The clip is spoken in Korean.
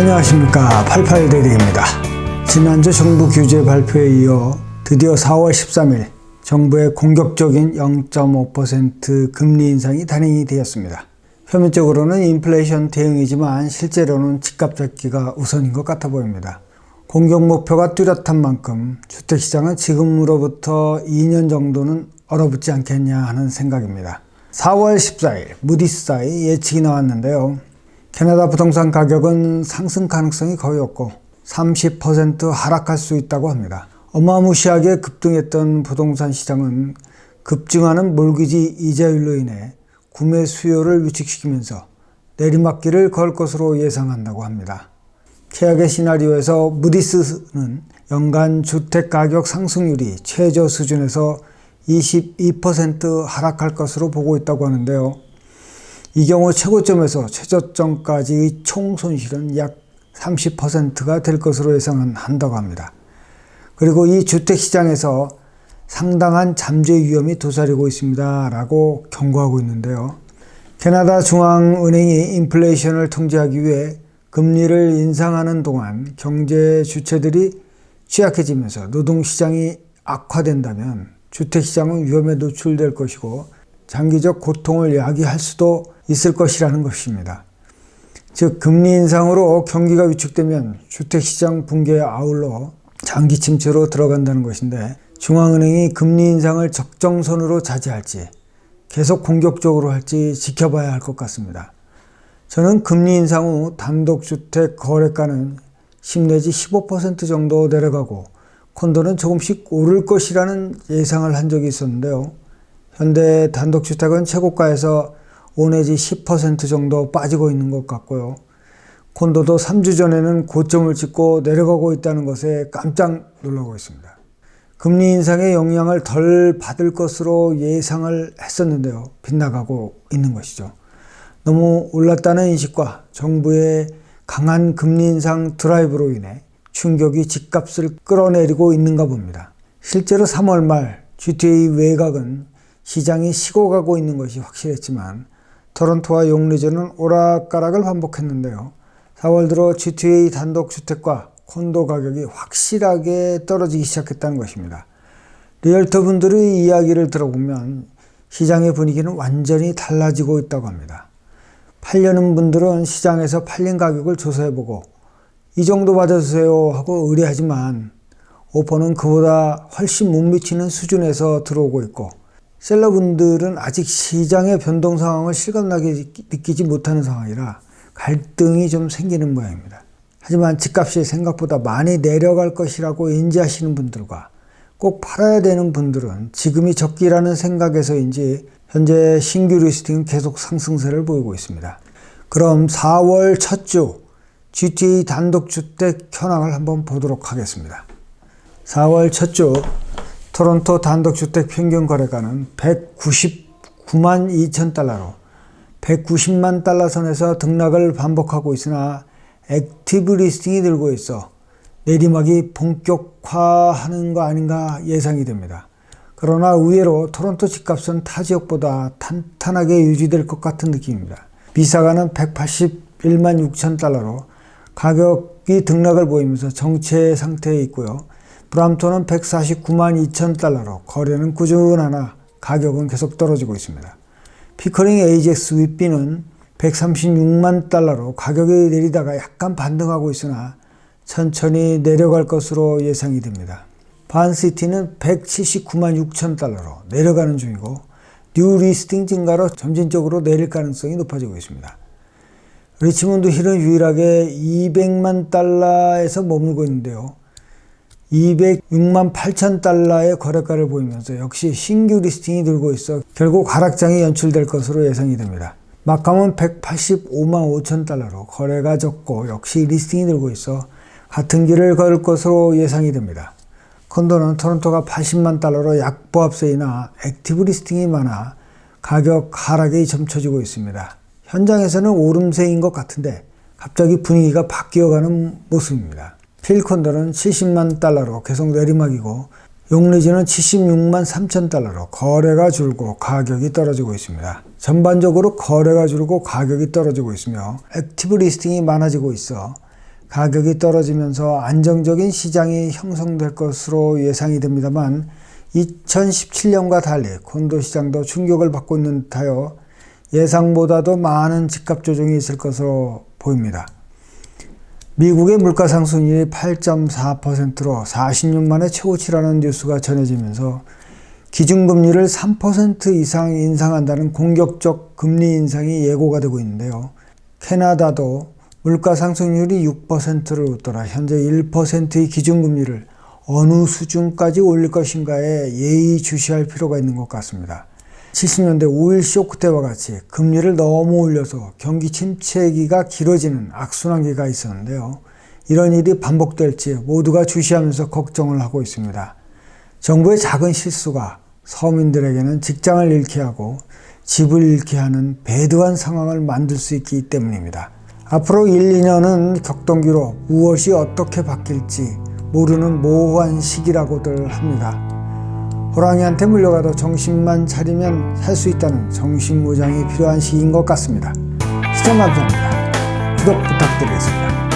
안녕하십니까. 88대리입니다. 지난주 정부 규제 발표에 이어 드디어 4월 13일 정부의 공격적인 0.5% 금리 인상이 단행이 되었습니다. 표면적으로는 인플레이션 대응이지만 실제로는 집값 잡기가 우선인 것 같아 보입니다. 공격 목표가 뚜렷한 만큼 주택시장은 지금으로부터 2년 정도는 얼어붙지 않겠냐 하는 생각입니다. 4월 14일 무디스사의 예측이 나왔는데요. 캐나다 부동산 가격은 상승 가능성이 거의 없고 30% 하락할 수 있다고 합니다. 어마무시하게 급등했던 부동산 시장은 급증하는 몰기지 이자율로 인해 구매 수요를 위축시키면서 내리막길을 걸 것으로 예상한다고 합니다. 최악의 시나리오에서 무디스는 연간 주택가격 상승률이 최저 수준에서 22% 하락할 것으로 보고 있다고 하는데요. 이 경우 최고점에서 최저점까지의 총 손실은 약 30%가 될 것으로 예상한다고 합니다. 그리고 이 주택시장에서 상당한 잠재 위험이 도사리고 있습니다 라고 경고하고 있는데요. 캐나다 중앙은행이 인플레이션을 통제하기 위해 금리를 인상하는 동안 경제 주체들이 취약해지면서 노동시장이 악화된다면 주택시장은 위험에 노출될 것이고 장기적 고통을 야기할 수도 있을 것이라는 것입니다. 즉 금리 인상으로 경기가 위축되면 주택시장 붕괴에 아울러 장기 침체로 들어간다는 것인데 중앙은행이 금리 인상을 적정선으로 자제할지 계속 공격적으로 할지 지켜봐야 할 것 같습니다. 저는 금리 인상 후 단독주택 거래가는 10 내지 15% 정도 내려가고 콘도는 조금씩 오를 것이라는 예상을 한 적이 있었는데요. 현대 단독주택은 최고가에서 5 내지 10% 정도 빠지고 있는 것 같고요. 콘도도 3주 전에는 고점을 찍고 내려가고 있다는 것에 깜짝 놀라고 있습니다. 금리 인상의 영향을 덜 받을 것으로 예상을 했었는데요. 빗나가고 있는 것이죠. 너무 올랐다는 인식과 정부의 강한 금리 인상 드라이브로 인해 충격이 집값을 끌어내리고 있는가 봅니다. 실제로 3월 말 GTA 외곽은 시장이 식어가고 있는 것이 확실했지만 토론토와 용리주는 오락가락을 반복했는데요. 4월 들어 GTA 단독주택과 콘도 가격이 확실하게 떨어지기 시작했다는 것입니다. 리얼터 분들의 이야기를 들어보면 시장의 분위기는 완전히 달라지고 있다고 합니다. 팔려는 분들은 시장에서 팔린 가격을 조사해보고 이 정도 받아주세요 하고 의뢰하지만 오퍼는 그보다 훨씬 못 미치는 수준에서 들어오고 있고 셀러분들은 아직 시장의 변동 상황을 실감나게 느끼지 못하는 상황이라 갈등이 좀 생기는 모양입니다. 하지만 집값이 생각보다 많이 내려갈 것이라고 인지하시는 분들과 꼭 팔아야 되는 분들은 지금이 적기라는 생각에서인지 현재 신규 리스팅은 계속 상승세를 보이고 있습니다. 그럼 4월 첫 주 GTA 단독주택 현황을 한번 보도록 하겠습니다. 4월 첫 주 토론토 단독주택 평균 거래가는 199만 2천 달러로 190만 달러 선에서 등락을 반복하고 있으나 액티브 리스팅이 늘고 있어 내리막이 본격화하는 거 아닌가 예상이 됩니다. 그러나 의외로 토론토 집값은 타 지역보다 탄탄하게 유지될 것 같은 느낌입니다. 미사가는 181만 6천 달러로 가격이 등락을 보이면서 정체 상태에 있고요. 브람톤은 149만 2천 달러로 거래는 꾸준하나 가격은 계속 떨어지고 있습니다. 피커링 AJX 윗비는 136만 달러로 가격이 내리다가 약간 반등하고 있으나 천천히 내려갈 것으로 예상이 됩니다. 반시티는 179만 6천 달러로 내려가는 중이고 뉴 리스팅 증가로 점진적으로 내릴 가능성이 높아지고 있습니다. 리치몬드 힐은 유일하게 200만 달러에서 머물고 있는데요. 206만 8천 달러의 거래가를 보이면서 역시 신규 리스팅이 늘고 있어 결국 하락장이 연출될 것으로 예상이 됩니다. 마캄은 185만 5천 달러로 거래가 적고 역시 리스팅이 늘고 있어 같은 길을 걸을 것으로 예상이 됩니다. 콘도는 토론토가 80만 달러로 약보합세이나 액티브 리스팅이 많아 가격 하락이 점쳐지고 있습니다. 현장에서는 오름세인 것 같은데 갑자기 분위기가 바뀌어가는 모습입니다. 필콘도는 70만 달러로 계속 내리막이고 용리지는 76만 3천 달러로 거래가 줄고 가격이 떨어지고 있습니다. 전반적으로 거래가 줄고 가격이 떨어지고 있으며 액티브 리스팅이 많아지고 있어 가격이 떨어지면서 안정적인 시장이 형성될 것으로 예상이 됩니다만 2017년과 달리 콘도 시장도 충격을 받고 있는 듯하여 예상보다도 많은 집값 조정이 있을 것으로 보입니다. 미국의 물가 상승률이 8.4%로 40년 만에 최고치라는 뉴스가 전해지면서 기준금리를 3% 이상 인상한다는 공격적 금리 인상이 예고가 되고 있는데요. 캐나다도 물가 상승률이 6%를 웃돌아 현재 1%의 기준금리를 어느 수준까지 올릴 것인가에 예의주시할 필요가 있는 것 같습니다. 70년대 오일 쇼크 때와 같이 금리를 너무 올려서 경기 침체기가 길어지는 악순환기가 있었는데요. 이런 일이 반복될지 모두가 주시하면서 걱정을 하고 있습니다. 정부의 작은 실수가 서민들에게는 직장을 잃게 하고 집을 잃게 하는 배드한 상황을 만들 수 있기 때문입니다. 앞으로 1, 2년은 격동기로 무엇이 어떻게 바뀔지 모르는 모호한 시기라고들 합니다. 호랑이한테 물려가도 정신만 차리면 살 수 있다는 정신무장이 필요한 시기인 것 같습니다. 시청 감사합니다. 구독 부탁드리겠습니다.